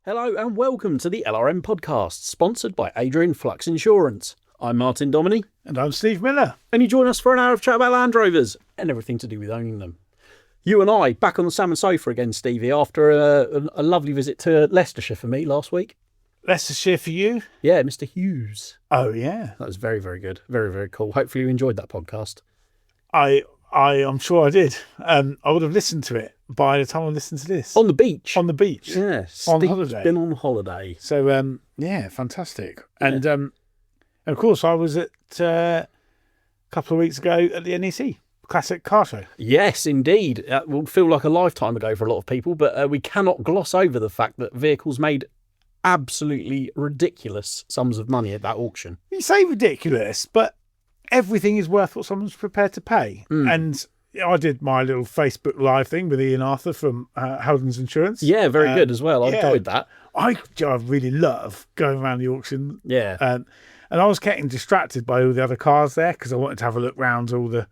Hello and welcome to the LRM podcast, sponsored by Adrian Flux Insurance. I'm Martin Dominy. And I'm Steve Miller. And you join us for an hour of chat about Land Rovers and everything to do with owning them. You and I back on the Salmon Sofa again, Stevie, after a lovely visit to Leicestershire for me last week. Leicestershire for you? Yeah, Mr. Hughes. Oh, yeah. That was very, very good. Very, very cool. Hopefully you enjoyed that podcast. I'm sure I did. I would have listened to it by the time I listened to this. On the beach. On the beach. Yeah. On Steve's holiday. been on holiday. So, yeah, fantastic. Yeah. And, of course, I was at a couple of weeks ago at the NEC Classic Car Show. Yes, indeed. It will feel like a lifetime ago for a lot of people, but we cannot gloss over the fact that vehicles made absolutely ridiculous sums of money at that auction. You say ridiculous, but everything is worth what someone's prepared to pay. And I did my little Facebook Live thing with Ian Arthur from Howden's Insurance. Yeah, very good as well. I enjoyed that. I really love going around the auction. Yeah. And I was getting distracted by all the other cars there because I wanted to have a look round all the,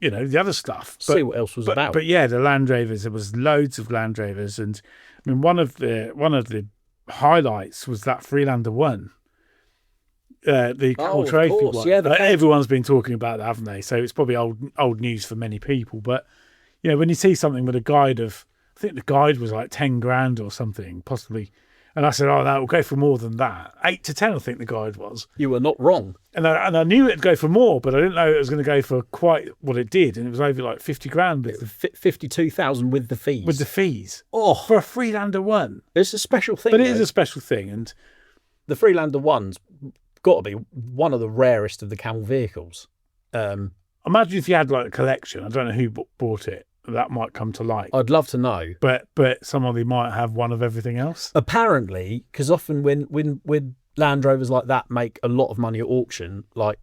the other stuff. See what else was about. But yeah, the Land Rovers, there was loads of Land Rovers. And I mean, one of the highlights was that Freelander one. The Cattle Trophy one. Yeah, everyone's been talking about that, haven't they? So it's probably old news for many people. But when you see something with a guide of, I think the guide was like 10 grand or something, possibly. And I said, that will go for more than that. 8 to 10, I think the guide was. You were not wrong. And I knew it'd go for more, but I didn't know it was going to go for quite what it did. And it was over like 50 grand. 52,000 with the fees. With the fees. Oh, for a Freelander one. It's a special thing. But it is a special thing. And the Freelander one's got to be one of the rarest of the camel vehicles. Imagine if you had like a collection. I don't know who bought it. That might come to light. I'd love to know. But somebody might have one of everything else. Apparently, because often when Land Rovers like that make a lot of money at auction, like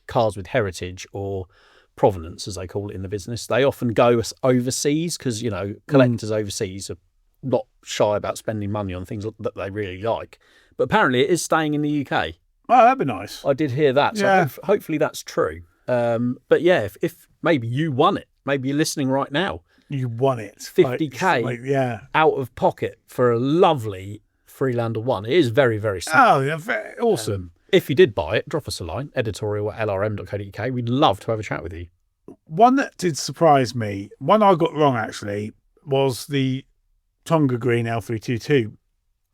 cars with heritage or provenance, as they call it in the business, they often go overseas because, collectors overseas are not shy about spending money on things that they really like. But apparently it is staying in the UK. Oh, that'd be nice. I did hear that. So yeah. Hopefully that's true. But yeah, if maybe you won it, maybe you're listening right now. You won it. 50k out of pocket for a lovely Freelander one. It is very, very simple. Oh, yeah, very awesome. If you did buy it, drop us a line, editorial@lrm.co.uk. We'd love to have a chat with you. One that did surprise me, one I got wrong actually, was the Tonga Green L322.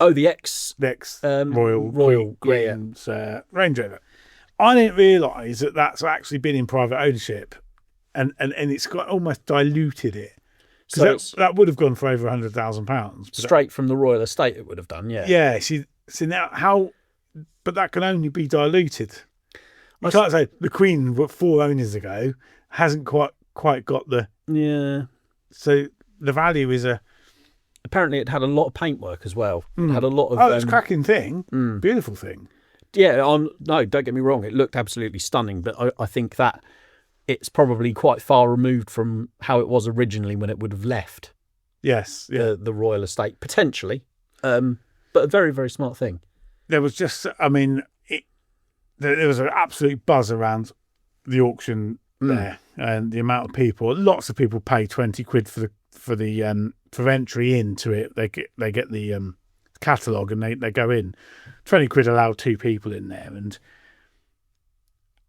Oh, the X Royal Green's Range Rover. I didn't realise that that's actually been in private ownership. And it's got almost diluted it. So that would have gone for over £100,000. Straight from the Royal Estate it would have done, yeah. Yeah, see now how... But that can only be diluted. You can't say the Queen, 4 owners ago, hasn't quite got the... Yeah. So the value is a... Apparently it had a lot of paintwork as well. It had a lot of... it's a cracking thing. Beautiful thing. Yeah, no, don't get me wrong. It looked absolutely stunning, but I think that it's probably quite far removed from how it was originally when it would have left. Yes, yeah. The Royal Estate, potentially. But a very, very smart thing. There was just, there was an absolute buzz around the auction there, and the amount of people. Lots of people pay 20 quid for entry into it. They get the catalogue and they go in. 20 quid allow 2 people in there, and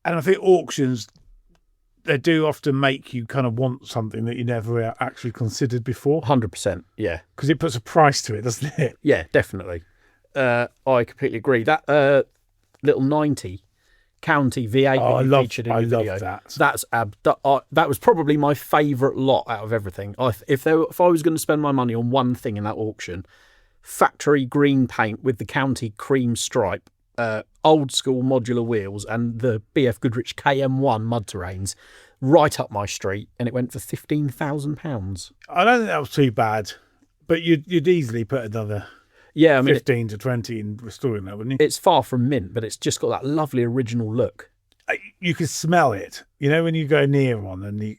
I think auctions, they do often make you kind of want something that you never actually considered before. 100%, yeah. Because it puts a price to it, doesn't it? Yeah, definitely. I completely agree. That little 90 County V8 featured in the video. That was probably my favourite lot out of everything. If I was going to spend my money on one thing in that auction, factory green paint with the County cream stripe, old school modular wheels, and the BF Goodrich KM1 mud terrains, right up my street, and it went for £15,000. I don't think that was too bad, but you'd easily put another 15 to 20 in restoring that, wouldn't you? It's far from mint, but it's just got that lovely original look. You can smell it, when you go near one, and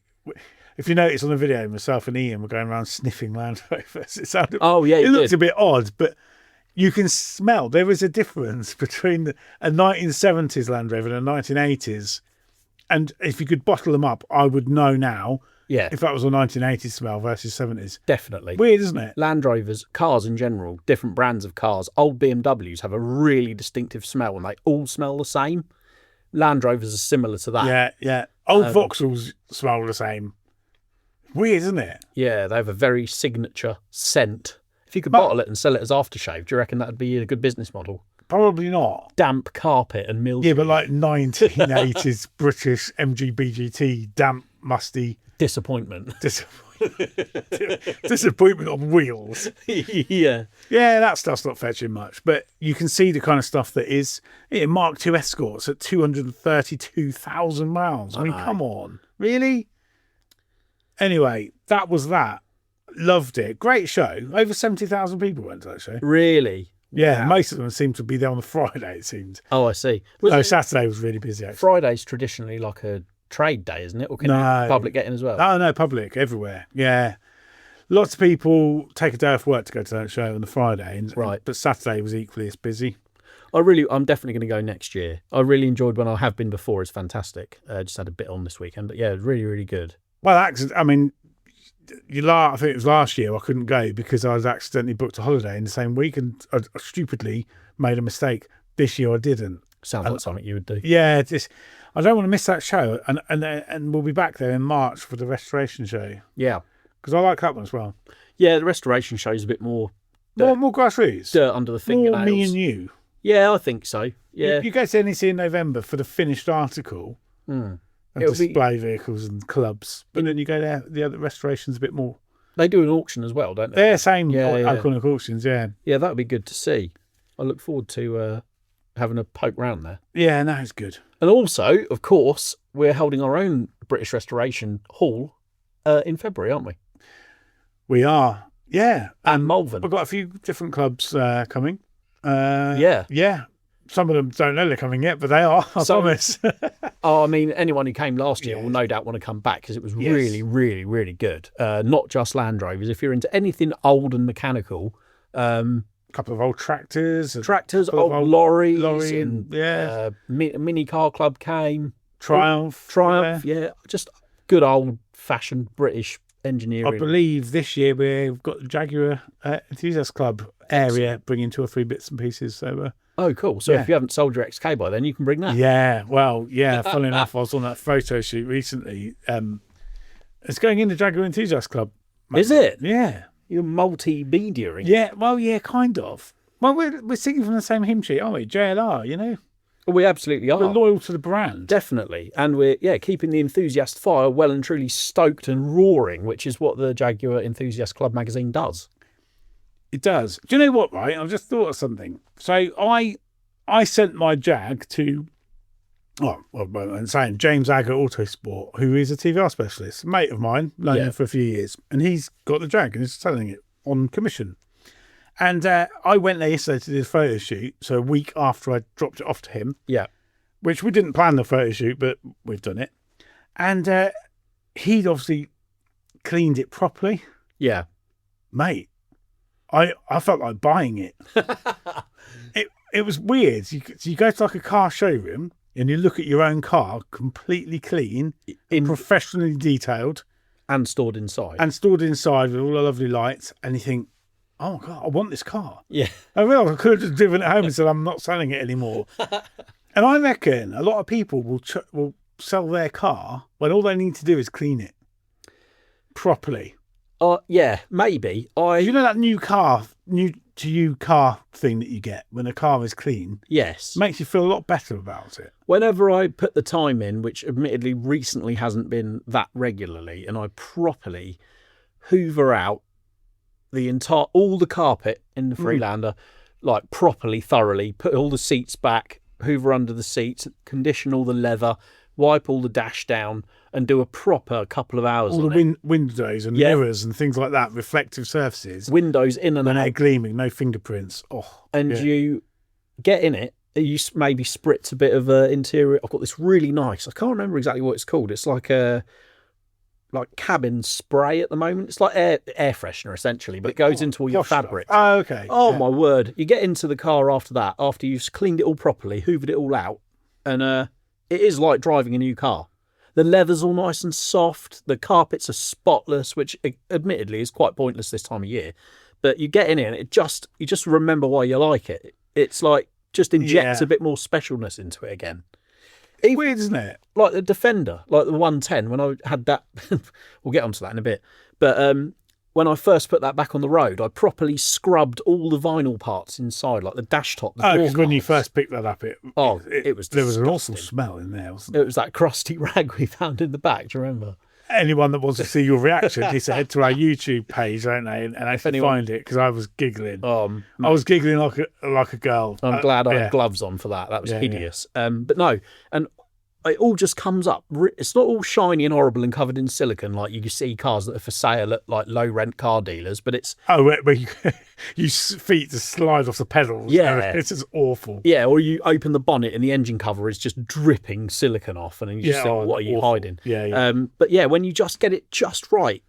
if you notice on the video, myself and Ian were going around sniffing Land Rovers. It looked a bit odd, but you can smell there is a difference between a 1970s Land Rover and a 1980s. And if you could bottle them up, I would know now Yeah. If that was a 1980s smell versus 70s. Definitely. Weird, isn't it? Land Rovers, cars in general, different brands of cars. Old BMWs have a really distinctive smell and they all smell the same. Land Rovers are similar to that. Yeah. Old Vauxhalls smell the same. Weird, isn't it? Yeah, they have a very signature scent. If you could bottle it and sell it as aftershave, do you reckon that would be a good business model? Probably not. Damp carpet and mildew. Yeah, but like 1980s British MGBGT, damp, musty. Disappointment. Disappointment on wheels. Yeah. Yeah, that stuff's not fetching much. But you can see the kind of stuff that is Mark II Escorts at 232,000 miles. I mean, come on. Really? Anyway, that was that. Loved it. Great show. Over 70,000 people went to that show. Really? Yeah, Wow. most of them seemed to be there on the Friday, it seemed. Oh, I see. Saturday was really busy, actually. Friday's traditionally like a trade day, isn't it? Or can the public get in as well? Oh, no, public, everywhere. Yeah. Lots of people take a day off work to go to that show on the Friday. Right. But Saturday was equally as busy. I'm definitely going to go next year. I really enjoyed when I have been before. It's fantastic. Just had a bit on this weekend. But yeah, really, really good. Well, I mean, I think it was last year I couldn't go because I was accidentally booked a holiday in the same week and I stupidly made a mistake. This year I didn't. Sounds like something you would do. Yeah, I don't want to miss that show, and we'll be back there in March for the restoration show. Yeah, because I like that one as well. Yeah, the restoration show is a bit more more grassroots, dirt under the fingernails. More me and you. Yeah, I think so. Yeah, you go to NEC in November for the finished article. And display vehicles and clubs, but then you go there. The other restoration's a bit more. They do an auction as well, don't they? They're same iconic auctions, yeah. Yeah, that would be good to see. I look forward to having a poke round there. Yeah, no, it's good. And also, of course, we're holding our own British Restoration Hall in February, aren't we? We are, yeah. And Malvern. We've got a few different clubs coming. Yeah. Some of them don't know they're coming yet, but they are, I promise. I mean, anyone who came last year will no doubt want to come back because it was really, really, really good. Not just Land Rovers. If you're into anything old and mechanical, a couple of old tractors, old lorries, and Mini Car Club came. Triumph, yeah, just good old-fashioned British engineering. I believe this year we've got the Jaguar Enthusiast Club area bringing 2 or 3 bits and pieces. So. Oh, cool. So if you haven't sold your XK by then, you can bring that. Yeah, well, yeah, funnily enough, I was on that photo shoot recently. It's going in the Jaguar Enthusiast Club. Is it? Yeah. You're multi-media. Yeah, well, yeah, kind of. Well, we're singing from the same hymn sheet, aren't we? JLR, you know? We absolutely are. We're loyal to the brand. Definitely. And we're, keeping the enthusiast fire well and truly stoked and roaring, which is what the Jaguar Enthusiast Club magazine does. It does. Do you know what, right? I've just thought of something. So I sent my Jag to, I'm saying James Agger Autosport, who is a TVR specialist, a mate of mine, known him for a few years, and he's got the Jag and he's selling it on commission. And I went there yesterday to do the photo shoot, so a week after I dropped it off to him. Yeah. Which we didn't plan the photo shoot, but we've done it. And he'd obviously cleaned it properly. Yeah. Mate. I felt like buying it. It was weird. You go to like a car showroom and you look at your own car completely clean, professionally detailed. And stored inside. With all the lovely lights. And you think, oh, my God, I want this car. Yeah. I realised I could have just driven it home and said, I'm not selling it anymore. And I reckon a lot of people will sell their car when all they need to do is clean it properly. Yeah, maybe. You know that new to you car thing that you get when a car is clean? Yes. Makes you feel a lot better about it. Whenever I put the time in, which admittedly recently hasn't been that regularly, and I properly hoover out all the carpet in the Freelander, like properly, thoroughly, put all the seats back, hoover under the seats, condition all the leather, wipe all the dash down, and do a proper couple of hours all on the windows and mirrors and things like that, reflective surfaces. Windows in and out. They're gleaming, no fingerprints. You get in it, you maybe spritz a bit of interior. I've got this really nice, I can't remember exactly what it's called. It's like a cabin spray at the moment. It's like air freshener essentially, but it goes into all your fabric. Oh, okay. Oh, my word. You get into the car after that, after you've cleaned it all properly, hoovered it all out, and it is like driving a new car. The leather's all nice and soft. The carpets are spotless, which admittedly is quite pointless this time of year. But you get in it and you just remember why you like it. It's like just injects a bit more specialness into it again. Weird, isn't it? Like the Defender, like the 110, when I had that, we'll get onto that in a bit. But when I first put that back on the road, I properly scrubbed all the vinyl parts inside, like the dash top. Because when you first picked that up, it was there was an awful smell in there, wasn't it? It was that crusty rag we found in the back. Do you remember? Anyone that wants to see your reaction needs to head to our YouTube page, don't they? And I find it, because I was giggling. I was giggling like a girl. I'm glad I had gloves on for that. That was hideous. But no, and it all just comes up. It's not all shiny and horrible and covered in silicone like you see cars that are for sale at like low rent car dealers. But it's where you feet just slide off the pedals. Yeah, it's just awful. Yeah, or you open the bonnet and the engine cover is just dripping silicone off, and then you just think, what are you hiding? Yeah. But yeah, when you just get it just right,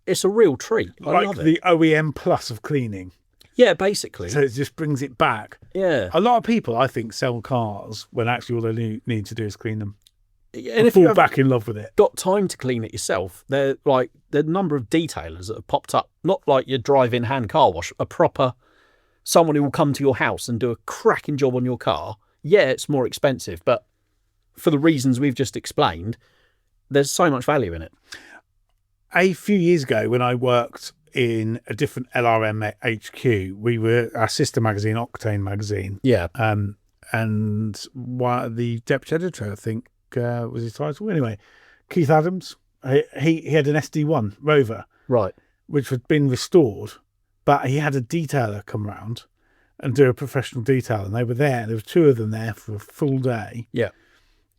it's a real treat. I love it. The OEM plus of cleaning. Yeah, basically. So it just brings it back. Yeah. A lot of people, I think, sell cars when actually all they need to do is clean them. And if fall you back in love with it, got time to clean it yourself, they're like the number of detailers that have popped up, not like your drive-in hand car wash, a proper someone who will come to your house and do a cracking job on your car. Yeah, it's more expensive, but for the reasons we've just explained, there's so much value in it. A few years ago, when I worked in a different LRM HQ, we were our sister magazine, Octane magazine. Yeah. And the deputy editor, I think, was his title. Anyway, Keith Adams, he had an SD1 Rover. Right. Which had been restored, but he had a detailer come round and do a professional detail, and they were there. There were two of them there for a full day. Yeah.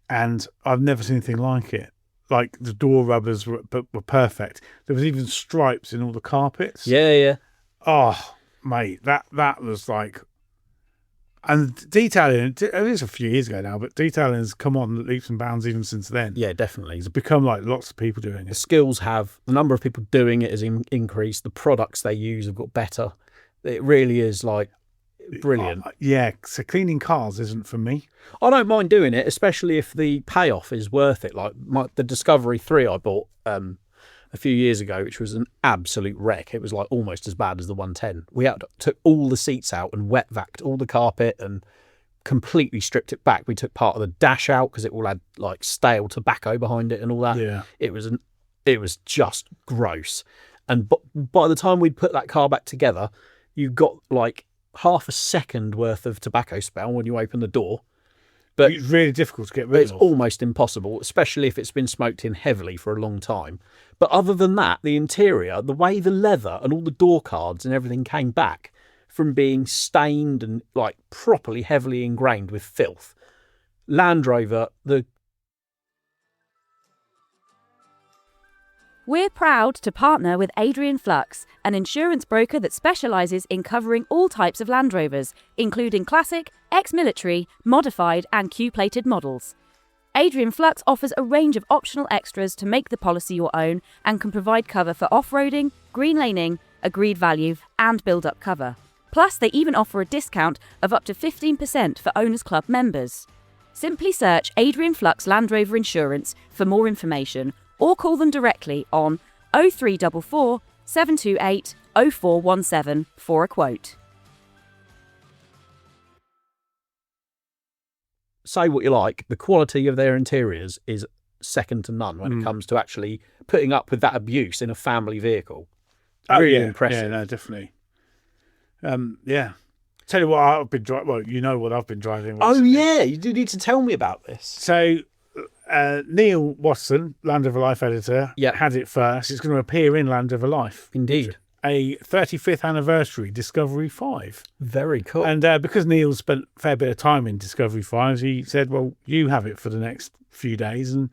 And I've never seen anything like it. Like the door rubbers were perfect. There was even stripes in all the carpets. Yeah. Oh, mate, that was like, and detailing. It is a few years ago now, but detailing has come on leaps and bounds even since then. Yeah, definitely. It's become like lots of people doing it. The number of people doing it has increased. The products they use have got better. It really is like brilliant. Yeah, so cleaning cars isn't for me. I don't mind doing it, especially if the payoff is worth it. Like the Discovery 3 I bought a few years ago, which was an absolute wreck. It was like almost as bad as the 110. We took all the seats out and wet vacked all the carpet and completely stripped it back. We took part of the dash out because it all had like stale tobacco behind it and all that. Yeah, it was just gross. And by the time we'd put that car back together, you got like half a second worth of tobacco smell when you open the door. But it's really difficult to get rid of. It's almost impossible, especially if it's been smoked in heavily for a long time. But other than that, the interior, the way the leather and all the door cards and everything came back from being stained and like properly heavily ingrained with filth. Land Rover, We're proud to partner with Adrian Flux, an insurance broker that specialises in covering all types of Land Rovers, including classic, ex-military, modified and Q-plated models. Adrian Flux offers a range of optional extras to make the policy your own and can provide cover for off-roading, green laning, agreed value and build-up cover. Plus, they even offer a discount of up to 15% for Owners Club members. Simply search Adrian Flux Land Rover Insurance for more information or call them directly on 0344 728 0417 for a quote. Say what you like, the quality of their interiors is second to none when it comes to actually putting up with that abuse in a family vehicle. Really impressive. Yeah, no, definitely. Yeah. Tell you what I've been driving. Well, you know what I've been driving. Oh, yeah. You do need to tell me about this. So, Neil Watson, Land Rover Life editor, had it first. It's going to appear in Land Rover Life. Indeed. A 35th anniversary Discovery 5. Very cool. And because Neil spent a fair bit of time in Discovery 5s, he said, well, you have it for the next few days and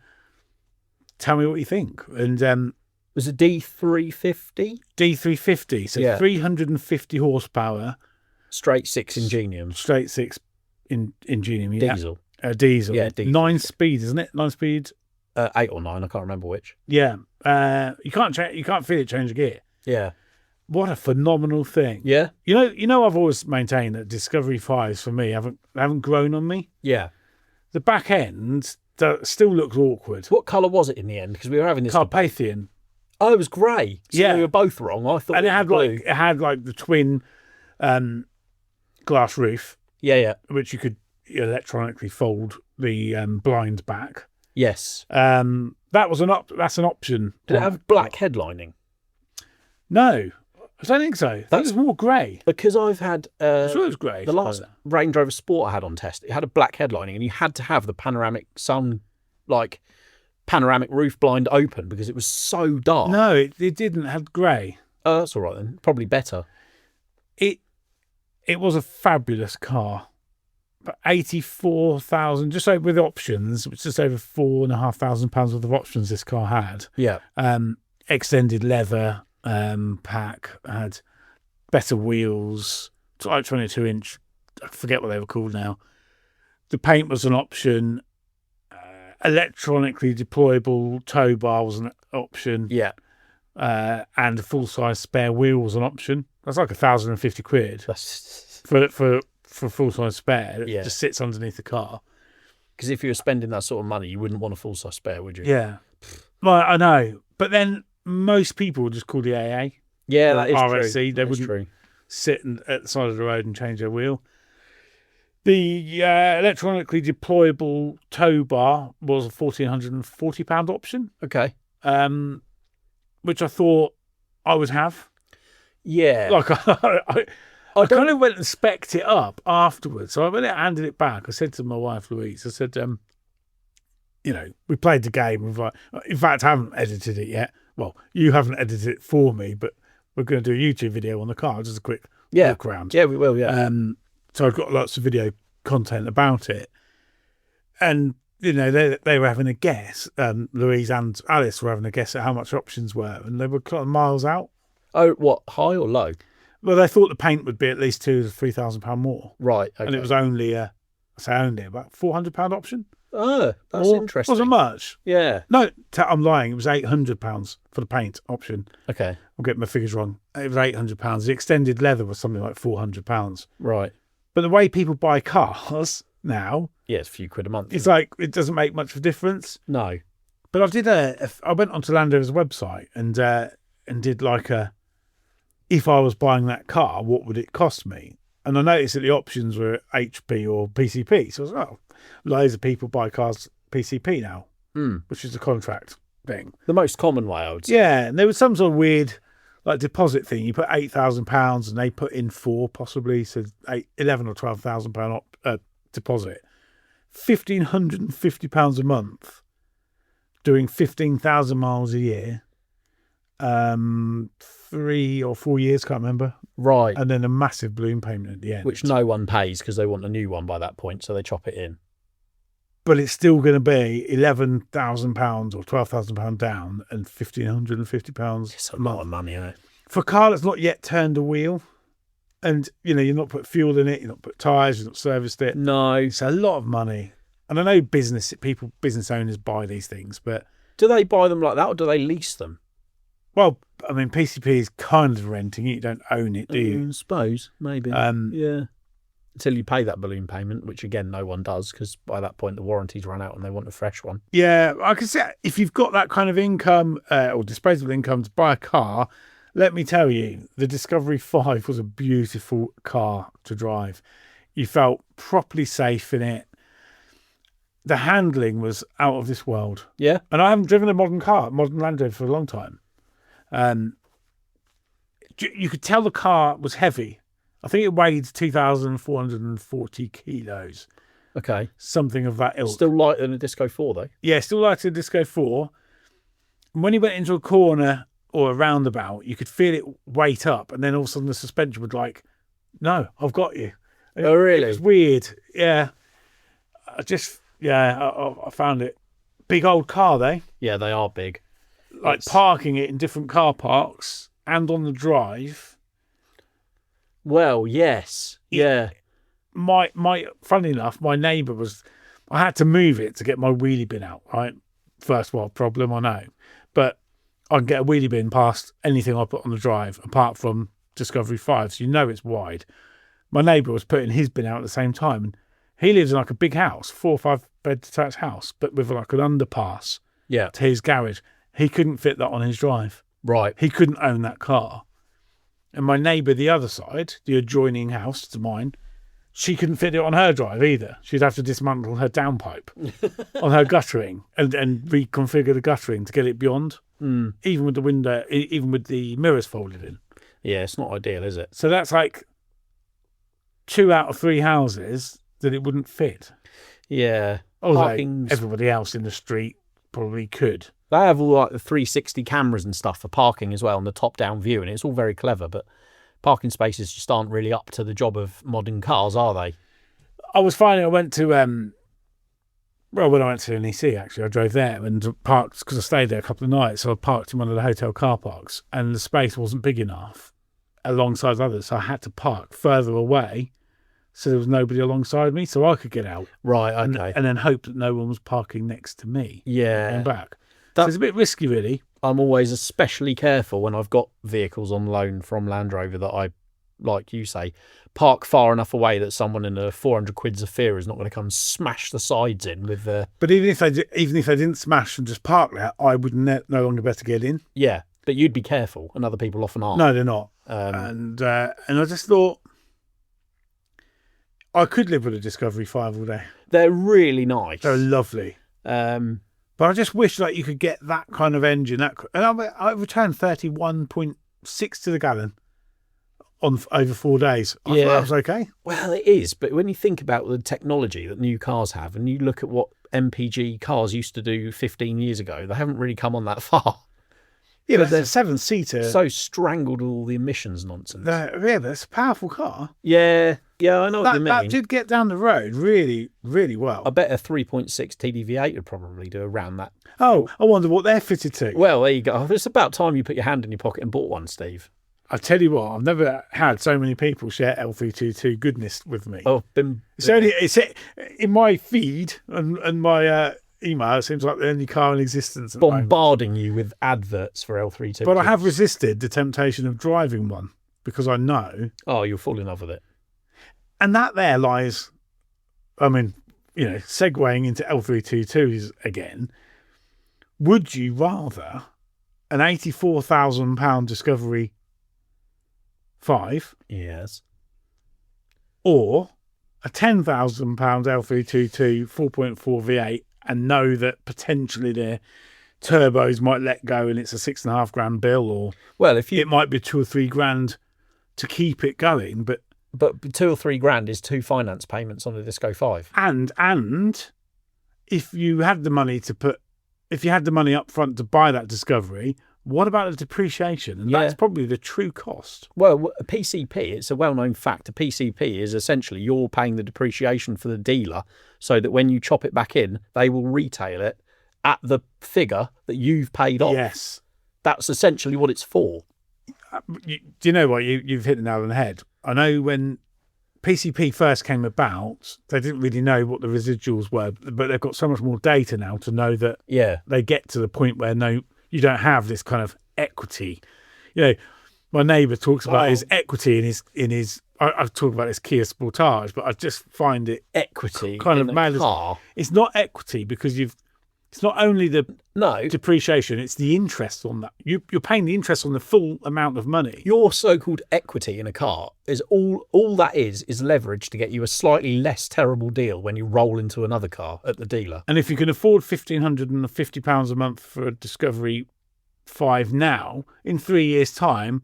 tell me what you think. And was it D350? D350. So 350 horsepower. Straight 6 Ingenium. Straight 6 Ingenium, yeah. Diesel. Diesel. Yeah, diesel. 9 speed, isn't it? 9 speed? 8 or 9, I can't remember which. Yeah. You can't feel it change a gear. Yeah. What a phenomenal thing. Yeah. You know I've always maintained that Discovery 5s for me haven't grown on me. Yeah. The back end still looks awkward. What colour was it in the end? Because we were having this. Carpathian. Oh, it was grey. So we were both wrong. I thought, and it had the twin glass roof. Yeah. Which you could electronically fold the blind back. Yes. That's an option. Did it have black headlining? No, I don't think so. I think it was more grey. Because I've had I'm sure it was grey. The last Range Rover Sport I had on test, it had a black headlining, and you had to have the panoramic panoramic roof blind open because it was so dark. No, it didn't. It had grey. Oh, that's all right then. Probably better. It was a fabulous car. But 84,000, just over with options, which is just over £4,500 worth of options this car had. Yeah. Extended leather pack, had better wheels, like 22-inch. I forget what they were called now. The paint was an option. Electronically deployable tow bar was an option. Yeah. And a full-size spare wheel was an option. That's like £1,050. That's for a full-size spare. It Yeah. just sits underneath the car. Because if you were spending that sort of money, you wouldn't want a full-size spare, would you? Yeah. Well, I know. But then most people would just call the AA. Yeah, that is RSC. true. They wouldn't sit at the side of the road and change their wheel. The electronically deployable tow bar was a £1,440 option, Okay. which I thought I would have. Yeah. Like I kind of went and spec'd it up afterwards. So when I handed it back, I said to my wife, Louise, I said, we played the game. In fact, I haven't edited it yet. Well, you haven't edited it for me, but we're going to do a YouTube video on the car, just a quick look around. Yeah, we will, yeah. So I've got lots of video content about it. And, they were having a guess. Louise and Alice were having a guess at how much options were, and they were kind of miles out. Oh, what, high or low? Well, they thought the paint would be at least £2,000 to £3,000 more. Right, okay. And it was only, about £400 option. Oh, that's interesting. Wasn't much. Yeah. No, I'm lying. It was £800 for the paint option. Okay. I'm getting my figures wrong. It was £800. The extended leather was something like £400. Right. But the way people buy cars now, yeah, it's a few quid a month. It's like it doesn't make much of a difference. No. But I went onto Land Rover's website and did like if I was buying that car, what would it cost me? And I noticed that the options were HP or PCP. So I was like, loads of people buy cars PCP now, which is a contract thing. The most common way, I would say. Yeah, and there was some sort of weird deposit thing. You put £8,000 and they put in £4,000 possibly, so £11,000 or £12,000 deposit. £1,550 a month, doing 15,000 miles a year. 3 or 4 years, can't remember. Right. And then a massive balloon payment at the end. Which no one pays because they want a new one by that point, so they chop it in. But it's still going to be £11,000 or £12,000 down and £1,550. It's a lot of money, isn't it? For a car that's not yet turned a wheel, and you're not put fuel in it, you're not put tyres, you're not serviced it. No. It's a lot of money. And I know business owners buy these things, but do they buy them like that or do they lease them? Well, I mean, PCP is kind of renting it. You don't own it, do you? I suppose, maybe. Yeah. Until you pay that balloon payment, which, again, no one does because by that point the warranties run out and they want a fresh one. Yeah, I can say if you've got that kind of income or disposable income to buy a car, let me tell you, the Discovery 5 was a beautiful car to drive. You felt properly safe in it. The handling was out of this world. Yeah. And I haven't driven a modern Land Rover for a long time. You could tell the car was heavy. I think it weighed 2,440 kilos. Okay. Something of that ilk. Still lighter than a Disco 4, though. Yeah, still lighter than a Disco 4. And when you went into a corner or a roundabout, you could feel it weight up, and then all of a sudden the suspension would no, I've got you. Oh, really? It was weird. Yeah. I found it. Big old car, though. Yeah, they are big. Parking it in different car parks and on the drive. Well, yes. Yeah. Funny enough, my neighbour I had to move it to get my wheelie bin out, right? First world problem, I know. But I can get a wheelie bin past anything I put on the drive, apart from Discovery 5, so it's wide. My neighbour was putting his bin out at the same time, and He lives in like a big house, 4 or 5 bed detached house, but with like an underpass Yeah. to his garage. He couldn't fit that on his drive. Right. He couldn't own that car. And my neighbour, the other side, the adjoining house to mine, she couldn't fit it on her drive either. She'd have to dismantle her downpipe on her guttering and reconfigure the guttering to get it beyond, even with the window, even with the mirrors folded in. Yeah, it's not ideal, is it? So that's like 2 out of 3 houses that it wouldn't fit. Yeah. Although everybody else in the street probably could. They have all like the 360 cameras and stuff for parking as well, and the top-down view, and it's all very clever, but parking spaces just aren't really up to the job of modern cars, are they? I was finding I went to, when I went to NEC, actually, I drove there and parked, because I stayed there a couple of nights, so I parked in one of the hotel car parks, and the space wasn't big enough alongside others, so I had to park further away so there was nobody alongside me, so I could get out. Right, okay. And then hope that no one was parking next to me. Yeah. Going back. So it's a bit risky, really. I'm always especially careful when I've got vehicles on loan from Land Rover that I, like you say, park far enough away that someone in a 400 quid Zafira is not going to come smash the sides in with the... But even if they didn't smash and just park there, I would no longer be able to get in. Yeah, but you'd be careful, and other people often aren't. No, they're not. And I just thought I could live with a Discovery 5 all day. They're really nice. They're lovely. But I just wish like you could get that kind of engine. And I returned 31.6 to the gallon on over 4 days. I thought that was okay. Well, it is. But when you think about the technology that new cars have, and you look at what MPG cars used to do 15 years ago, they haven't really come on that far. Yeah, but they're 7-seater. So strangled all the emissions nonsense. Yeah, but it's a powerful car. Yeah, I know what you mean. That did get down the road really, really well. I bet a 3.6 TDV8 would probably do around that. Oh, I wonder what they're fitted to. Well, there you go. It's about time you put your hand in your pocket and bought one, Steve. I tell you what, I've never had so many people share L322 goodness with me. Oh, it's in my feed and my email. It seems like the only car in existence. Bombarding you with adverts for L322. But I have resisted the temptation of driving one because I know. Oh, you'll fall in love with it. And that there lies, I mean, segueing into L322s again. Would you rather an £84,000 Discovery 5? Yes. Or a £10,000 L322 4.4 V8 and know that potentially their turbos might let go and it's a £6,500 bill, or it might be £2 or £3 to keep it going, but £2 or £3 is 2 finance payments on the Disco 5. And if you had the money up front to buy that Discovery, what about the depreciation? And that's probably the true cost. Well, a PCP, it's a well-known fact. A PCP is essentially you're paying the depreciation for the dealer so that when you chop it back in, they will retail it at the figure that you've paid off. Yes. That's essentially what it's for. Do you know what? You've hit the nail on the head. I know when PCP first came about, they didn't really know what the residuals were, but they've got so much more data now to know that they get to the point where you don't have this kind of equity. My neighbour talks about his equity in his. I've talked about his Kia Sportage, but I just find it equity kind in of mad. It's not equity because it's not only the depreciation; it's the interest on that. You're paying the interest on the full amount of money. Your so-called equity in a car is all that is leverage to get you a slightly less terrible deal when you roll into another car at the dealer. And if you can afford £1,550 a month for a Discovery 5 now, in 3 years' time,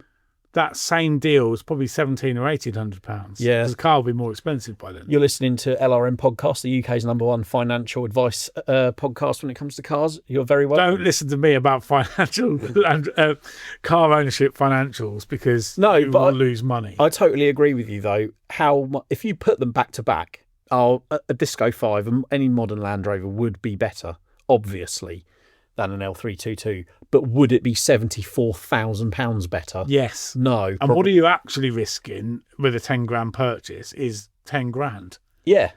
that same deal is probably £1,700 or £1,800. Yeah, because the car will be more expensive by then. You're listening to LRM Podcast, the UK's #1 financial advice podcast when it comes to cars. You're very welcome. Don't listen to me about financial and car ownership financials because you will lose money. I totally agree with you though. If you put them back to back, a Disco 5 and any modern Land Rover would be better, obviously, than an L322, but would it be £74,000 better? Yes. No. And what are you actually risking with a £10,000 purchase is £10,000. Yeah.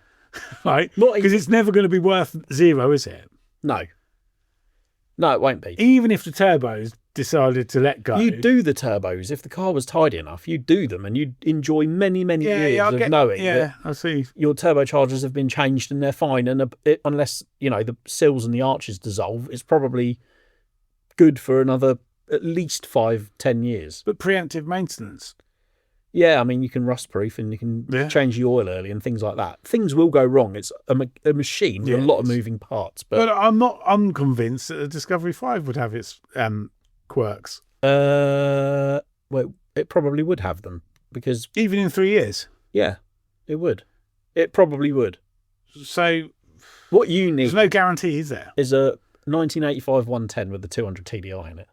Right? Because it's never going to be worth zero, is it? No. No, it won't be. Even if the turbos decided to let go. You do the turbos. If the car was tidy enough, you do them and you'd enjoy many, many years of knowing that I see. Your turbochargers have been changed and they're fine. And unless, the sills and the arches dissolve, it's probably good for another at least 5-10 years. But preemptive maintenance. Yeah, I mean, you can rust proof and you can change the oil early and things like that. Things will go wrong. It's a machine with a lot of moving parts. But I'm not unconvinced that the Discovery 5 would have its quirks. Well, it probably would have them because even in 3 years. Yeah, it would. It probably would. So what you need, there's no guarantee, is there? Is a 1985 110 with the 200 TDI in it.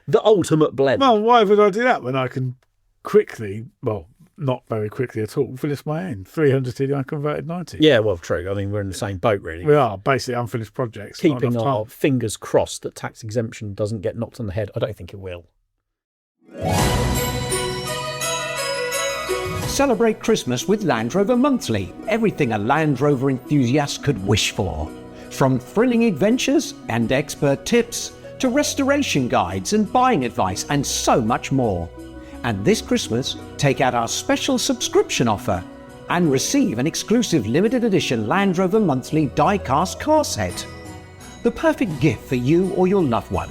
The ultimate blend. Well, why would I do that when I can quickly, well, not very quickly at all, finish my own 300 TDI converted 90? Yeah, well, true. I mean, we're in the same boat, really. We are basically unfinished projects. Keeping our fingers crossed that tax exemption doesn't get knocked on the head. I don't think it will. Celebrate Christmas with Land Rover Monthly. Everything a Land Rover enthusiast could wish for. From thrilling adventures and expert tips to restoration guides and buying advice and so much more. And this Christmas, take out our special subscription offer and receive an exclusive limited edition Land Rover Monthly die-cast car set. The perfect gift for you or your loved one.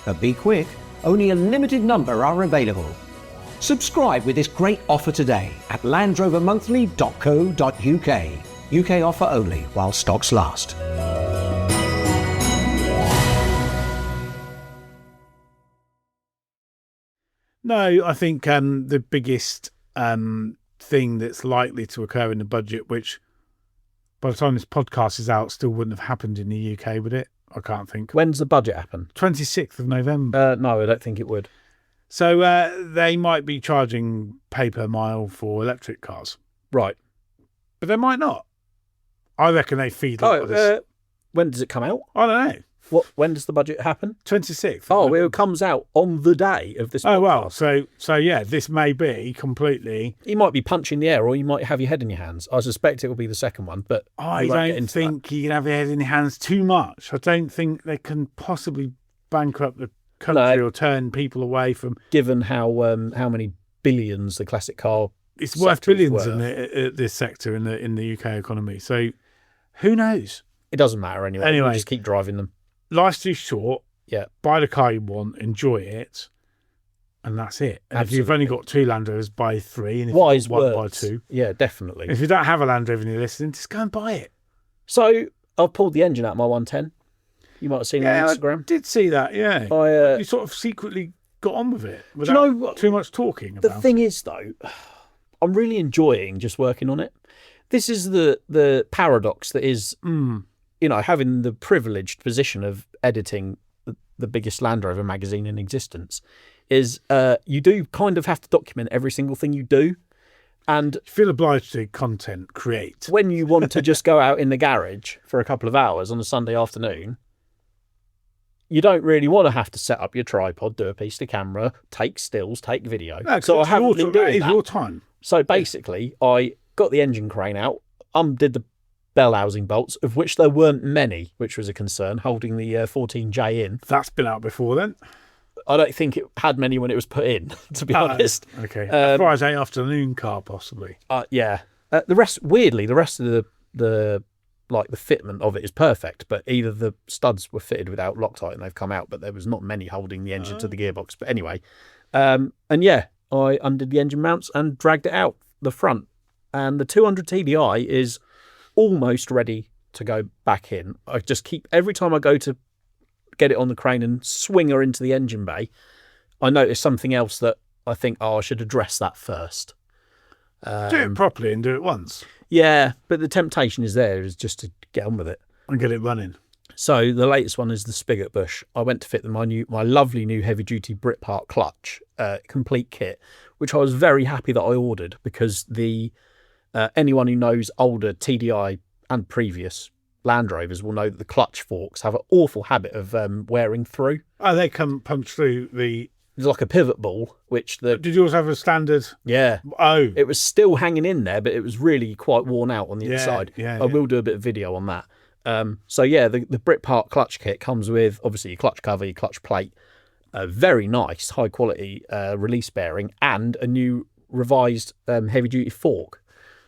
But be quick, only a limited number are available. Subscribe with this great offer today at landrovermonthly.co.uk. UK offer only while stocks last. No, I think the biggest thing that's likely to occur in the budget, which by the time this podcast is out, still wouldn't have happened in the UK, would it? I can't think. When's the budget happen? 26th of November. No, I don't think it would. So they might be charging pay per mile for electric cars. Right. But they might not. I reckon they feed a lot of this. When does it come out? I don't know. When does the budget happen? 26th. Oh, it comes out on the day of this podcast. Oh, well, so yeah, this may be completely... You might be punching the air or you might have your head in your hands. I suspect it will be the second one, but... I don't think you can have your head in your hands too much. I don't think they can possibly bankrupt the country or turn people away from... Given how many billions the classic car... It's worth billions in this sector in the UK economy. So who knows? It doesn't matter anyway. We'll just keep driving them. Life's too short. Yeah. Buy the car you want, enjoy it, and that's it. And if you've only got 2 Land Rovers, buy 3. And if wise you want, words. buy 2. Yeah, definitely. If you don't have a Land Rover in your listing, just go and buy it. So I've pulled the engine out of my 110. You might have seen it on Instagram. I did see that, yeah. You sort of secretly got on with it without too much talking about it. The thing is, though, I'm really enjoying just working on it. This is the paradox that is... having the privileged position of editing the biggest Land Rover magazine in existence is you do kind of have to document every single thing you do. And you feel obliged to create. When you want to just go out in the garage for a couple of hours on a Sunday afternoon, you don't really want to have to set up your tripod, do a piece to camera, take stills, take video. No, so I haven't been doing that. Your time. So basically, I got the engine crane out, did the bell housing bolts, of which there weren't many, which was a concern, holding the 14J in. That's been out before then? I don't think it had many when it was put in, to be honest. Okay. Friday afternoon car, possibly. Yeah. The rest of the fitment of it is perfect, but either the studs were fitted without Loctite and they've come out, but there was not many holding the engine to the gearbox. But anyway, I undid the engine mounts and dragged it out the front. And the 200 TDI is almost ready to go back in. I just keep, every time I go to get it on the crane and swing her into the engine bay, I notice something else that I think, I should address that first. Do it properly and do it once. Yeah, but the temptation is just to get on with it. And get it running. So the latest one is the spigot bush. I went to fit my lovely new heavy-duty Britpart clutch complete kit, which I was very happy that I ordered because the... anyone who knows older TDI and previous Land Rovers will know that the clutch forks have an awful habit of wearing through. Oh, they come punch through the... It's like a pivot ball, which the... Did yours have a standard? Yeah. Oh. It was still hanging in there, but it was really quite worn out on the inside. Yeah, I will do a bit of video on that. The Britpart clutch kit comes with, obviously, your clutch cover, your clutch plate, a very nice, high quality release bearing, and a new revised heavy duty fork.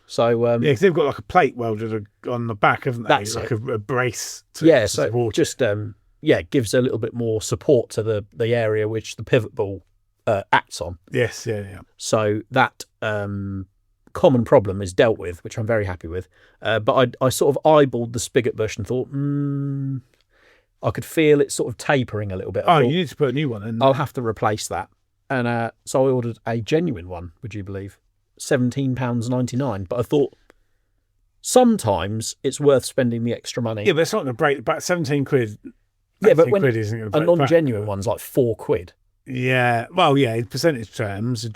So yeah, because they've got like a plate welded on the back, haven't they? That's like it. a brace. So just gives a little bit more support to the area which the pivot ball acts on. Yes, yeah. So that common problem is dealt with, which I'm very happy with. But I sort of eyeballed the spigot bush and thought, I could feel it sort of tapering a little bit. You need to put a new one in. I'll have to replace that. And so I ordered a genuine one, would you believe? £17.99. But I thought sometimes it's worth spending the extra money. Yeah, but it's not going to break. About 17 quid. Yeah, but when quid isn't going to break a non-genuine one's like £4. Yeah, well, yeah, in percentage terms, a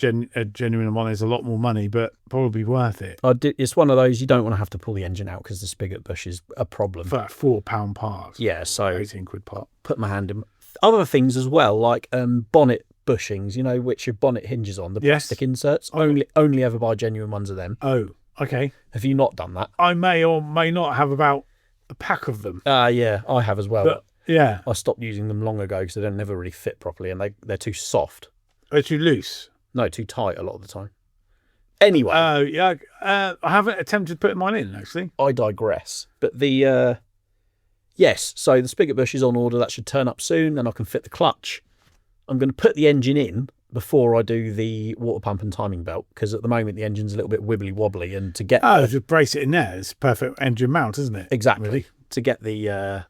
genuine one is a lot more money, but probably worth it. It's one of those you don't want to have to pull the engine out because the spigot bush is a problem. For that £4 part. Yeah, so 18 quid part. Put my hand in. Other things as well, like bonnet bushings, which your bonnet hinges on, the plastic inserts. Only ever buy genuine ones of them. Oh, okay. Have you not done that? I may or may not have about a pack of them. Yeah, I have as well. But yeah, I stopped using them long ago because they don't never really fit properly, and they're too soft. They're too loose. No, too tight a lot of the time. Anyway. Yeah. I haven't attempted putting mine in, actually. I digress. But the yes, so the spigot bush is on order. That should turn up soon, and I can fit the clutch. I'm going to put the engine in before I do the water pump and timing belt, because at the moment the engine's a little bit wibbly wobbly, and to get just brace it in there. It's perfect engine mount, isn't it? Exactly. Really? To get the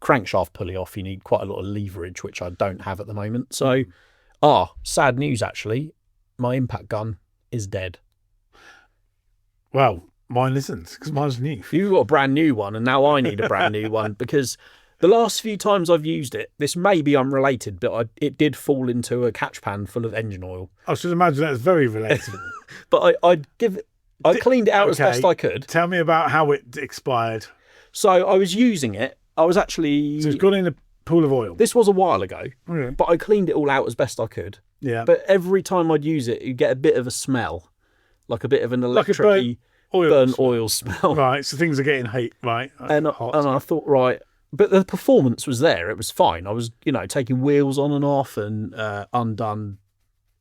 crankshaft pulley off, you need quite a lot of leverage, which I don't have at the moment. So, sad news actually, my impact gun is dead. Well, mine isn't, because mine's new. You've got a brand new one, and now I need a brand new one, because the last few times I've used it, this may be unrelated, but it did fall into a catch pan full of engine oil. I should imagine that's very relatable. But I cleaned it out as best I could. Tell me about how it expired. So I was using it. I was actually... So it's gone in a pool of oil. This was a while ago, okay. But I cleaned it all out as best I could. Yeah. But every time I'd use it, you'd get a bit of a smell, like a bit of an electric oil smell. Right, so things are getting heat, right? And I thought, right, but the performance was there. It was fine. I was, taking wheels on and off and undone.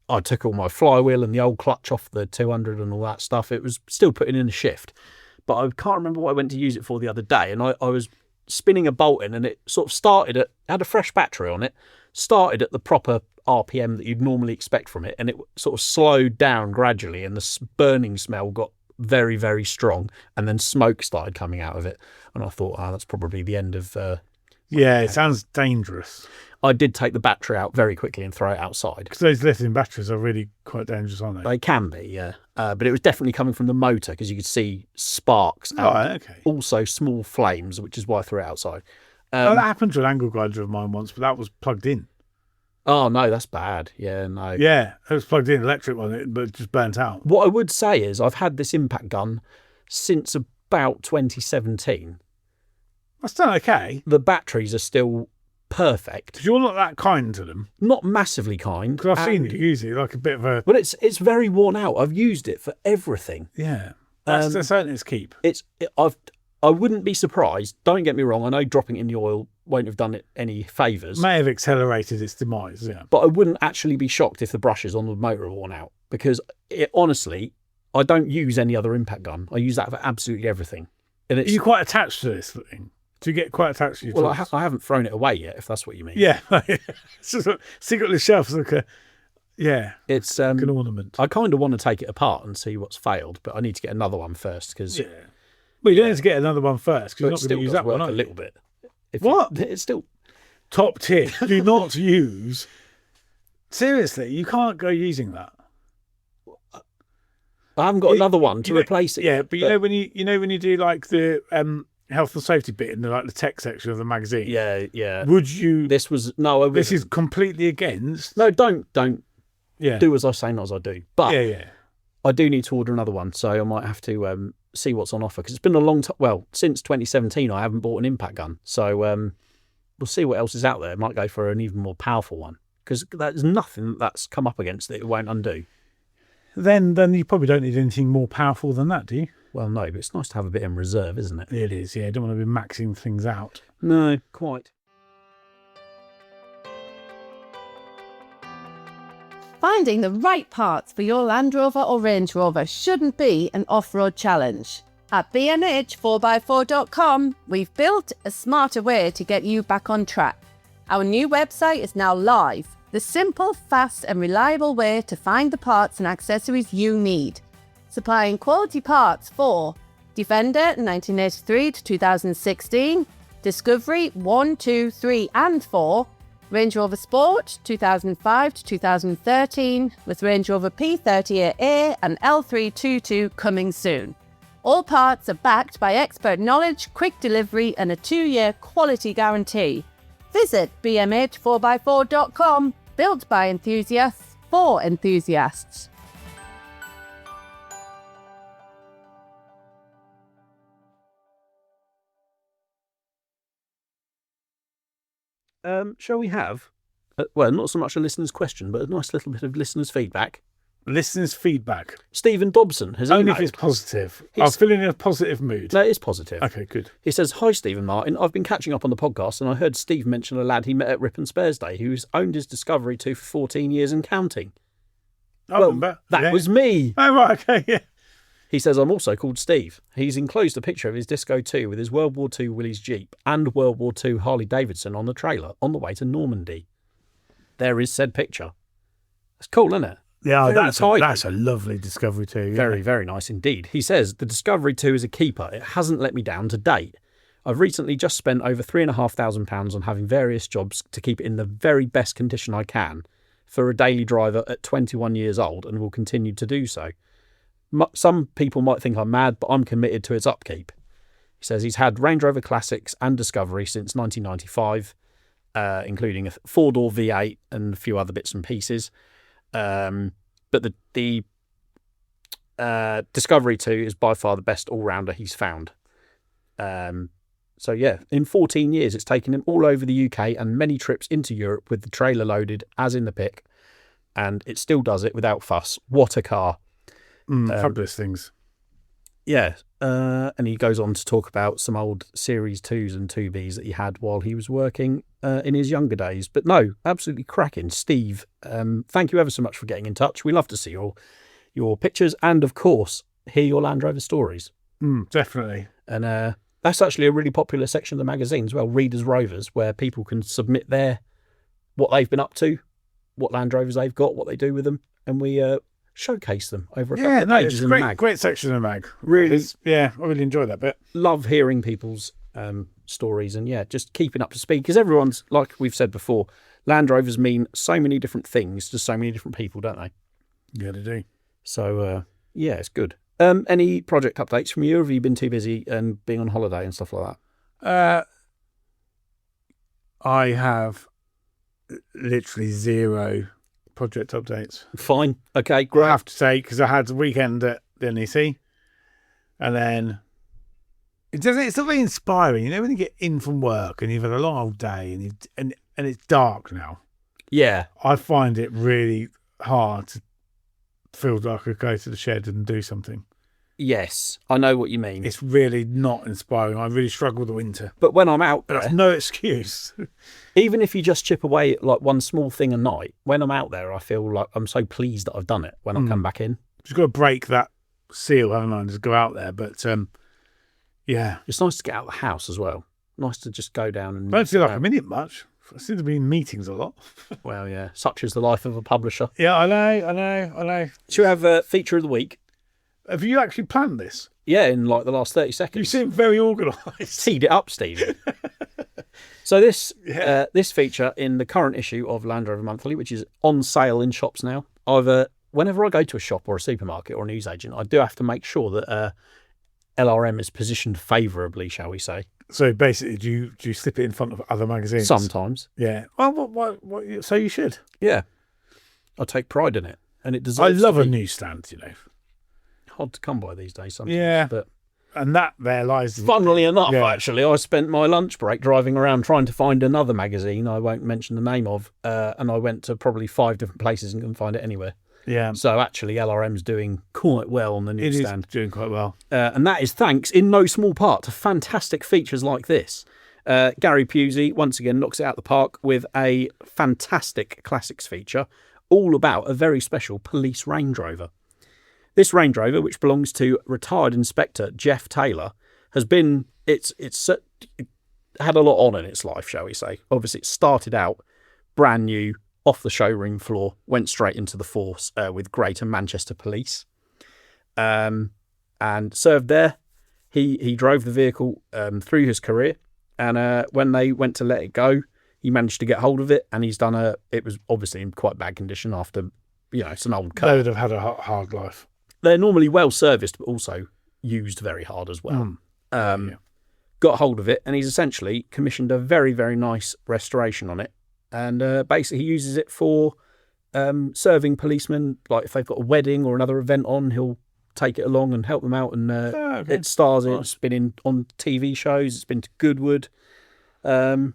I took all my flywheel and the old clutch off the 200 and all that stuff. It was still putting in a shift. But I can't remember what I went to use it for the other day. And I was spinning a bolt in, and it sort of had a fresh battery on it, started at the proper RPM that you'd normally expect from it. And it sort of slowed down gradually, and the burning smell got very, very strong. And then smoke started coming out of it. And I thought, that's probably the end of... it sounds dangerous. I did take the battery out very quickly and throw it outside. Because those lithium batteries are really quite dangerous, aren't they? They can be, yeah. But it was definitely coming from the motor, because you could see sparks. Also small flames, which is why I threw it outside. That happened to an angle grinder of mine once, but that was plugged in. Oh, no, that's bad. Yeah, no. Yeah, it was plugged in, electric one, but it just burnt out. What I would say is I've had this impact gun since about 2017. That's done okay. The batteries are still perfect. Because you're not that kind to them. Not massively kind. Because I've seen you use it like a bit of a... But it's very worn out. I've used it for everything. Yeah. That's certainly its keep. I wouldn't be surprised. Don't get me wrong. I know dropping it in the oil won't have done it any favours. May have accelerated its demise, yeah. But I wouldn't actually be shocked if the brushes on the motor are worn out. Because honestly, I don't use any other impact gun. I use that for absolutely everything. And Are you quite attached to this thing? Do you get quite attached to your tools? I haven't thrown it away yet, if that's what you mean. Yeah. It's just a secretly shelf. It's like it's like an ornament. I kind of want to take it apart and see what's failed, but I need to get another one first. Cause, yeah. Well, you don't need to get another one first, because you're not going to use that one. A little bit. It's still... Top tip, do not use... Seriously, you can't go using that. I haven't got another one to replace it. Yeah, but you know when you do like the health and safety bit in the tech section of the magazine. Yeah. Would you? This is completely against. No, don't. Yeah. Do as I say, not as I do. But yeah. I do need to order another one, so I might have to see what's on offer, because it's been a long time. Well, since 2017, I haven't bought an impact gun, so we'll see what else is out there. I might go for an even more powerful one, because there's nothing that's come up against that it won't undo. Then you probably don't need anything more powerful than that, do you? Well, no, but it's nice to have a bit in reserve, isn't it? It is, yeah. You don't want to be maxing things out. No, quite. Finding the right parts for your Land Rover or Range Rover shouldn't be an off-road challenge. At bnh4x4.com, we've built a smarter way to get you back on track. Our new website is now live, the simple, fast and reliable way to find the parts and accessories you need. Supplying quality parts for Defender 1983 to 2016, Discovery 1, 2, 3 and 4, Range Rover Sport 2005 to 2013 with Range Rover P38A and L322 coming soon. All parts are backed by expert knowledge, quick delivery and a 2-year quality guarantee. Visit bmh4x4.com, built by enthusiasts for enthusiasts. Shall we have, well, not so much a listener's question, but a nice little bit of listener's feedback? Listeners' feedback. Stephen Dobson has Only emailed. if it's positive. I'm feeling in a positive mood. No, it is positive. Okay, good. He says, "Hi, Stephen Martin. I've been catching up on the podcast and I heard Steve mention a lad he met at Rip and Spares Day who's owned his Discovery 2 for 14 years and counting." I Well, remember. that Yeah. was me. Oh, right, okay, yeah. He says, "I'm also called Steve." He's enclosed a picture of his Disco 2 with his World War II Willys Jeep and World War II Harley Davidson on the trailer on the way to Normandy. There is said picture. That's cool, isn't it? Yeah, Very tidy. that's a lovely Discovery too. Yeah. Very, very nice indeed. He says, "The Discovery 2 is a keeper. It hasn't let me down to date. I've recently just spent over £3,500 on having various jobs to keep it in the very best condition I can for a daily driver at 21 years old and will continue to do so. Some people might think I'm mad, but I'm committed to its upkeep." He says he's had Range Rover Classics and Discovery since 1995, including a 4-door V8 and a few other bits and pieces. But the Discovery 2 is by far the best all-rounder he's found. So yeah, in 14 years, it's taken him all over the UK and many trips into Europe with the trailer loaded, as in the pic, and it still does it without fuss. What a car. Fabulous things. Yeah, and he goes on to talk about some old Series 2s and 2Bs that he had while he was working in his younger days. But no, absolutely cracking. Steve, thank you ever so much for getting in touch. We love to see your pictures and, of course, hear your Land Rover stories. Definitely. And that's actually a really popular section of the magazine as well, Readers' Rovers, where people can submit what they've been up to, what Land Rovers they've got, what they do with them, and we showcase them over a couple of pages it's in the mag. Great section of the mag. Really, I really enjoy that bit. love hearing people's stories and just keeping up to speed, because everyone's, like we've said before, Land Rovers mean so many different things to so many different people, don't they? Yeah, they do. So it's good. Any project updates from you? Or have you been too busy and being on holiday and stuff like that? I have literally zero project updates. Fine. Okay, great. I have to say, because I had the weekend at the NEC, and then it's not very inspiring. You know, when you get in from work and you've had a long old day and it's dark now. Yeah. I find it really hard to feel like I could go to the shed and do something. Yes, I know what you mean. It's really not inspiring. I really struggle with the winter. But when I'm out But there, that's no excuse. even if you just chip away at like one small thing a night, when I'm out there, I feel like I'm so pleased that I've done it when I come back in. Just got to break that seal, haven't I, and just go out there. But yeah. It's nice to get out of the house as well. Nice to just go down and... I don't feel like I'm in it much. I seem to be in meetings a lot. Well, yeah, such is the life of a publisher. Yeah, I know. Should we have a feature of the week? Have you actually planned this? Yeah, in like the last 30 seconds. You seem very organised. Teed it up, Stevie. So this feature in the current issue of Land Rover Monthly, which is on sale in shops now, whenever I go to a shop or a supermarket or a newsagent, I do have to make sure that LRM is positioned favourably, shall we say. So basically, do you slip it in front of other magazines? Sometimes. Yeah. Well, what, so you should. Yeah. I take pride in it. And it deserves I love to a be newsstand, hard to come by these days sometimes. Yeah. But And that there lies... funnily enough, Yeah. actually, I spent my lunch break driving around trying to find another magazine I won't mention the name of, and I went to probably 5 different places and couldn't find it anywhere. Yeah. So actually, LRM's doing quite well on the It newsstand. is doing quite well. And that is thanks, in no small part, to fantastic features like this. Gary Pusey, once again, knocks it out the park with a fantastic classics feature all about a very special police Range Rover. This Range Rover, which belongs to retired Inspector Jeff Taylor, has been it had a lot on in its life, shall we say. Obviously, it started out brand new, off the showroom floor, went straight into the force with Greater Manchester Police, and served there. He drove the vehicle through his career, and when they went to let it go, he managed to get hold of it, and it was obviously in quite bad condition after, it's an old car. They would have had a hard life. They're normally well serviced, but also used very hard as well. Got hold of it, and he's essentially commissioned a very, very nice restoration on it. And basically, he uses it for serving policemen. Like if they've got a wedding or another event on, he'll take it along and help them out. And it stars. It's been on TV shows. It's been to Goodwood. Very,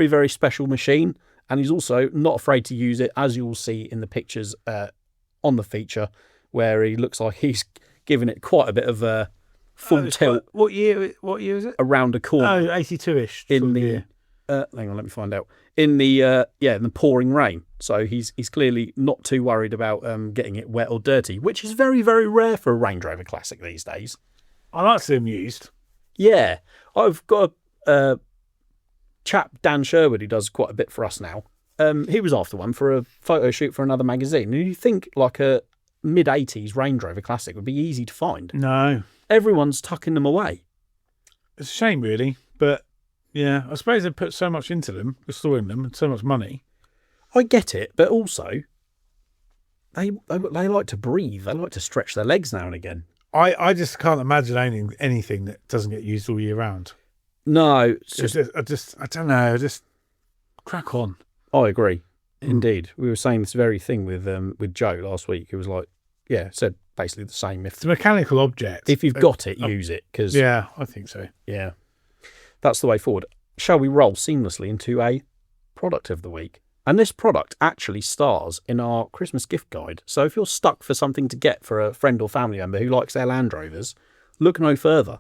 very special machine. And he's also not afraid to use it, as you'll see in the pictures on the feature, where he looks like he's giving it quite a bit of a full tilt. What year is it? Around a corner. 82-ish. In the hang on, let me find out. In the in the pouring rain. So he's clearly not too worried about getting it wet or dirty, which is very, very rare for a Range Rover Classic these days. I like to see them used. Yeah, I've got a chap, Dan Sherwood, who does quite a bit for us now. He was after one for a photo shoot for another magazine. And you think like a mid-80s Range Rover Classic would be easy to find. No. Everyone's tucking them away. It's a shame, really. But, yeah, I suppose they put so much into them, restoring them, and so much money. I get it, but also, they like to breathe. They like to stretch their legs now and again. I just can't imagine owning anything that doesn't get used all year round. No. I don't know. Just crack on. I agree. Indeed. We were saying this very thing with Joe last week. It was like, said basically the same. It's a mechanical object. If you've got it, use it. Cause, yeah, I think so. Yeah. That's the way forward. Shall we roll seamlessly into a product of the week? And this product actually stars in our Christmas gift guide. So if you're stuck for something to get for a friend or family member who likes their Land Rovers, look no further.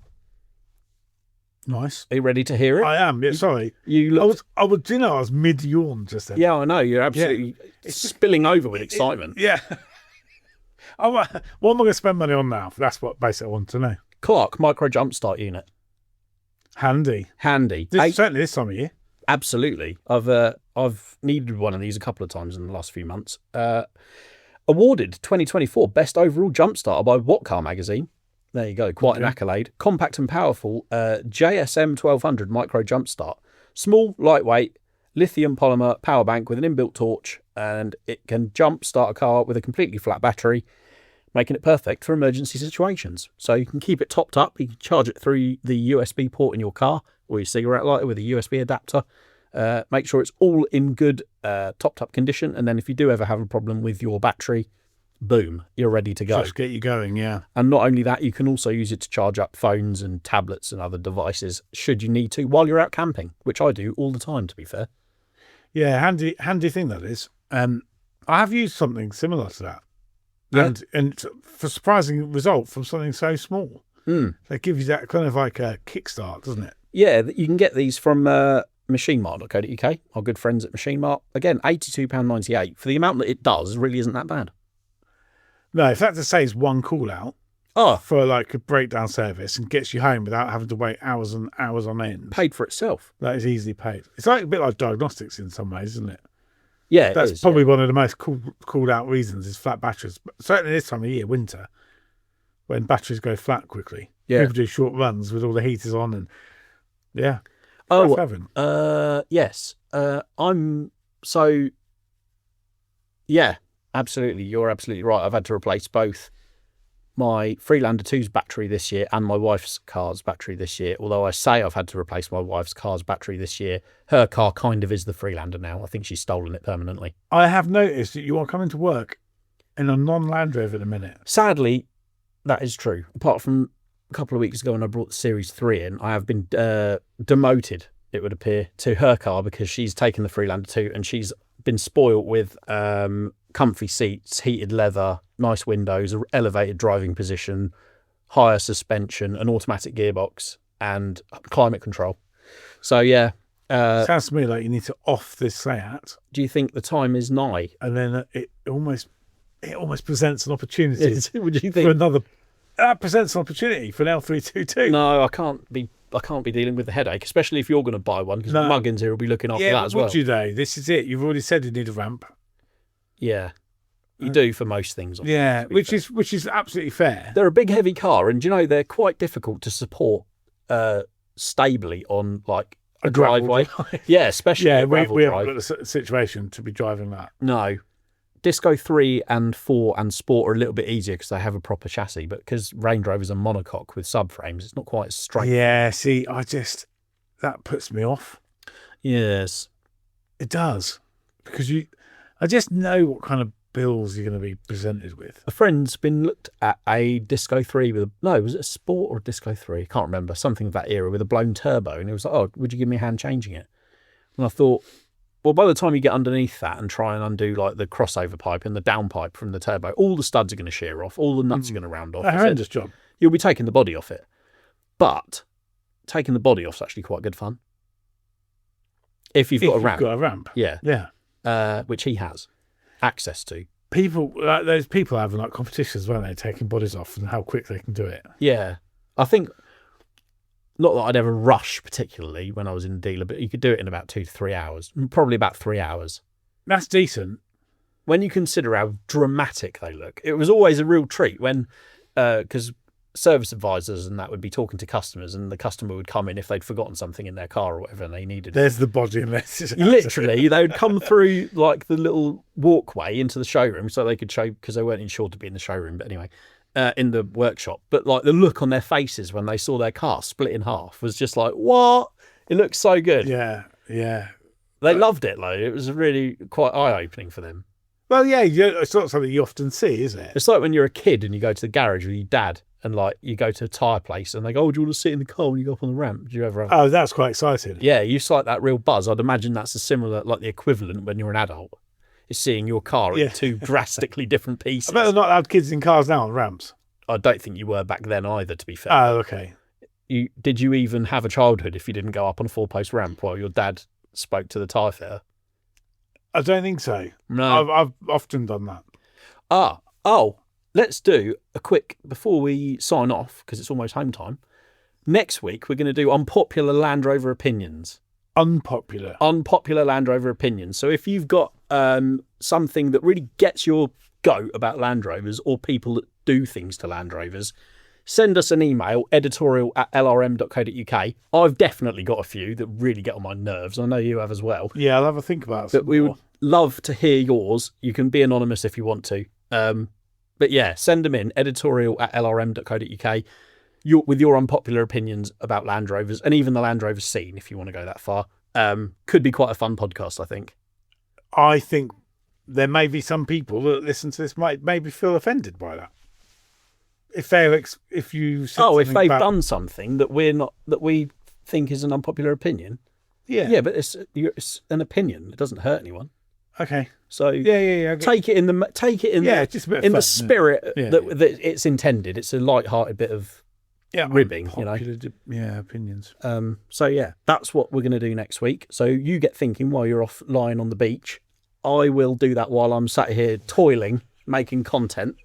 Nice. Are you ready to hear it? I am. Yeah, sorry. I was mid-yawn just then. Yeah, I know. You're absolutely spilling over with excitement. Yeah. What am I going to spend money on now? That's what basically I want to know. Clark Micro Jump Start Unit. Handy. Certainly this time of year. Absolutely. I've needed one of these a couple of times in the last few months. Awarded 2024 Best Overall Jump Starter by What Car magazine. There you go. Quite an accolade. Compact and powerful JSM 1200 Micro Jump Start. Small, lightweight, lithium polymer power bank with an inbuilt torch, and it can jump start a car with a completely flat battery, making it perfect for emergency situations. So you can keep it topped up. You can charge it through the USB port in your car or your cigarette lighter with a USB adapter. Make sure it's all in good topped up condition. And then if you do ever have a problem with your battery, boom, you're ready to go. Just get you going, yeah. And not only that, you can also use it to charge up phones and tablets and other devices should you need to while you're out camping, which I do all the time, to be fair. Yeah, handy thing that is. I have used something similar to that. Yeah. And for surprising result from something so small. They give you that kind of like a kickstart, doesn't it? Yeah, you can get these from machinemart.co.uk, our good friends at Machine Mart. Again, £82.98. For the amount that it does, really isn't that bad. No, if that just saves one call out for like a breakdown service and gets you home without having to wait hours and hours on end. Paid for itself. That is easily paid. It's like a bit like diagnostics in some ways, isn't it? Yeah, that's probably one of the most called out reasons is flat batteries. But certainly this time of year, winter, when batteries go flat quickly. Yeah. People do short runs with all the heaters on and yes. Absolutely. You're absolutely right. I've had to replace both my Freelander 2's battery this year and my wife's car's battery this year. Although I say I've had to replace my wife's car's battery this year, her car kind of is the Freelander now. I think she's stolen it permanently. I have noticed that you are coming to work in a non-Land Rover at the minute. Sadly, that is true. Apart from a couple of weeks ago when I brought the Series 3 in, I have been demoted, it would appear, to her car because she's taken the Freelander 2 and she's been spoilt with comfy seats, heated leather, nice windows, elevated driving position, higher suspension, an automatic gearbox and climate control. So yeah, Sounds to me like you need to off this Seat, Do you think the time is nigh? and then it almost presents an opportunity Would you for think? another. That presents an opportunity for an L322. No, I can't be dealing with the headache, especially if you're going to buy one, because Muggins here will be looking after that as well. Would you though? This is it. You've already said you need a ramp. Yeah, you do for most things. Yeah, which is absolutely fair. They're a big, heavy car, and they're quite difficult to support stably on like a driveway. Yeah, especially a gravel we drive. haven't got the situation to be driving that. No. Disco 3 and 4 and Sport are a little bit easier because they have a proper chassis, but because Range Rover's a monocoque with subframes, it's not quite as straight. Yeah, see, that puts me off. Yes. It does. Because I just know what kind of bills you're going to be presented with. A friend's been looked at a Disco 3 was it a Sport or a Disco 3? I can't remember. Something of that era with a blown turbo. And he was like, oh, would you give me a hand changing it? And I thought, well, by the time you get underneath that and try and undo like the crossover pipe and the downpipe from the turbo, all the studs are going to shear off, all the nuts are going to round off. A horrendous job. You'll be taking the body off it. But taking the body off is actually quite good fun. If you've got a ramp. Yeah. Yeah. Which he has access to. There's people having like competitions, weren't they, taking bodies off and how quick they can do it. Yeah. I think, not that I'd ever rush particularly when I was in the dealer, but you could do it in about 2 to 3 hours, probably about 3 hours. That's decent. When you consider how dramatic they look, it was always a real treat when, because service advisors and that would be talking to customers, and the customer would come in if they'd forgotten something in their car or whatever and they needed There's the body and this. Literally, they would come through like the little walkway into the showroom so they could show, because they weren't insured to be in the showroom, but anyway, in the workshop. But like the look on their faces when they saw their car split in half was just like, what? It looks so good. Yeah. They loved it though. It was really quite eye-opening for them. Well, yeah, it's not something you often see, is it? It's like when you're a kid and you go to the garage with your dad and like you go to a tyre place and they go, oh, do you want to sit in the car when you go up on the ramp? Do you ever have... Oh, that's quite exciting. Yeah, you like that real buzz. I'd imagine that's a similar, like the equivalent when you're an adult, is seeing your car in two drastically different pieces. I bet they're not allowed kids in cars now on ramps. I don't think you were back then either, to be fair. Oh, okay. Did you even have a childhood if you didn't go up on a 4-post ramp while your dad spoke to the tyre fitter? I don't think so. No. I've often done that. Let's do a quick, before we sign off, because it's almost home time. Next week, we're going to do unpopular Land Rover opinions. Unpopular Land Rover opinions. So if you've got something that really gets your goat about Land Rovers or people that do things to Land Rovers, send us an email, editorial@lrm.co.uk. I've definitely got a few that really get on my nerves. I know you have as well. Yeah, I'll have a think about it. But we would love to hear yours. You can be anonymous if you want to. But yeah, send them in, editorial@lrm.co.uk, with your unpopular opinions about Land Rovers and even the Land Rover scene, if you want to go that far. Could be quite a fun podcast, I think. I think there may be some people that listen to this might maybe feel offended by that. If they've done something that we think is an unpopular opinion. Yeah, but it's an opinion. It doesn't hurt anyone. Okay. So yeah. Take it in the just a bit of in fun, the spirit that it's intended. It's a light-hearted bit of ribbing, opinions. So yeah, that's what we're going to do next week. So you get thinking while you're off lying on the beach. I will do that while I'm sat here toiling, making content.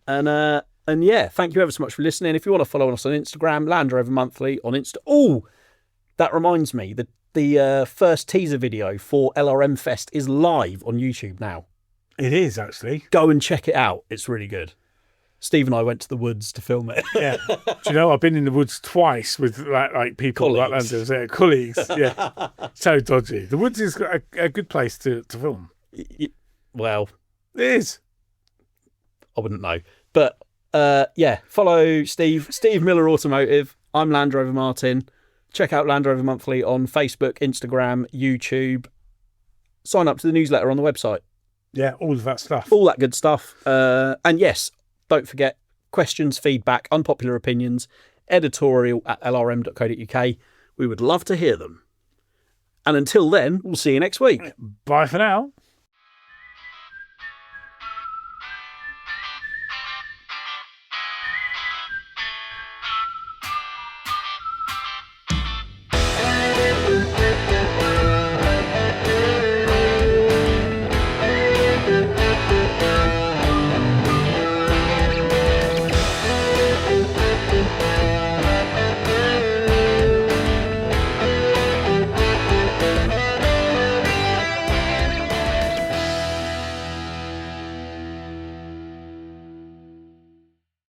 And yeah, thank you ever so much for listening. If you want to follow us on Instagram, Land Rover Monthly on Insta. Oh, that reminds me, the first teaser video for LRM Fest is live on YouTube now. It is, actually. Go and check it out. It's really good. Steve and I went to the woods to film it. Yeah. Do you know, I've been in the woods twice with like people, colleagues. Colleagues. Yeah. So dodgy. The woods is a good place to film. Well, it is. I wouldn't know. But follow Steve Miller Automotive. I'm Land Rover Martin. Check out Land Rover Monthly on Facebook, Instagram, YouTube. Sign up to the newsletter on the website. Yeah, all of that stuff. All that good stuff. And yes, don't forget, questions, feedback, unpopular opinions, editorial@lrm.co.uk. We would love to hear them. And until then, we'll see you next week. Bye for now.